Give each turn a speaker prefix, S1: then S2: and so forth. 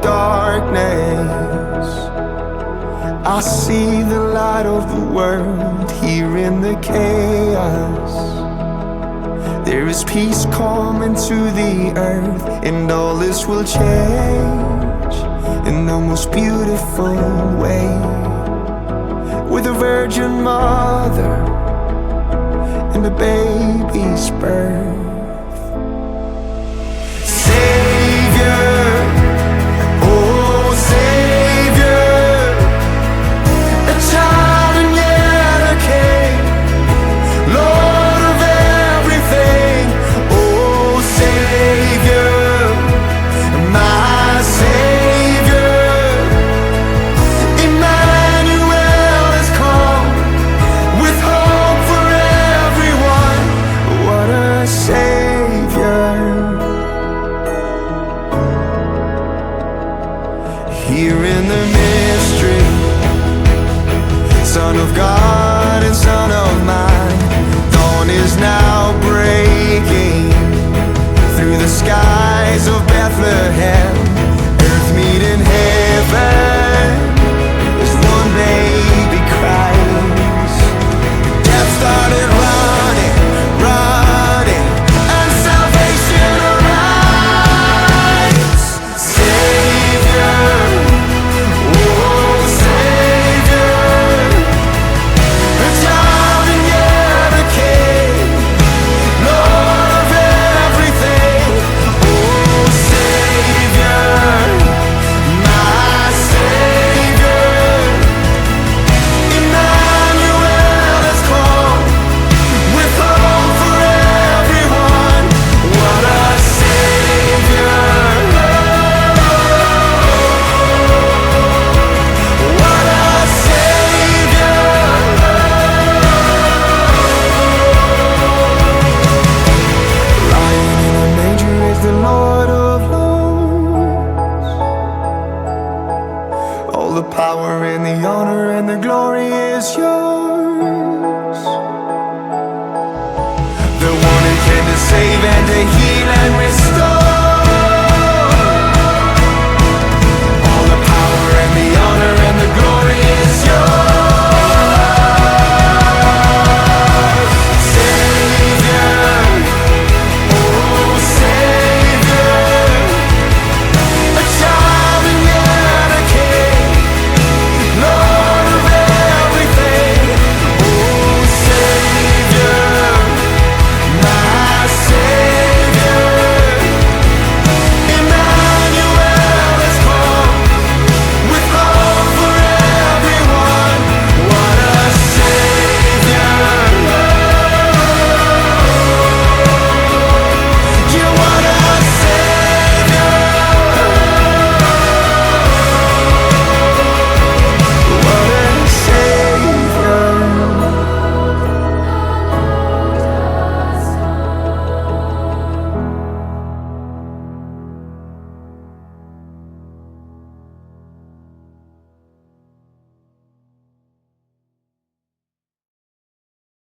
S1: darkness. I see the light of the world here in the chaos. There is peace coming to the earth, and all this will change in the most beautiful way. With a virgin mother and a baby's birth. Savior, oh Savior, a child and yet a king, Lord of everything. Oh Savior, my Savior, Emmanuel has come with hope for everyone. What a Savior. Here in the mystery, Son of God and Son of Man, dawn is now breaking through the skies of Bethlehem. Earth meeting heaven as one baby cries. Death started running, running, and salvation arrives. Savior, oh Savior, a child and yet a king, Lord of everything. Oh Savior, my Savior, Emmanuel has come with hope for everyone. What a Savior, what a Savior. Lying in a manger is the Lord of Lords. All the power and the honor and the glory is yours.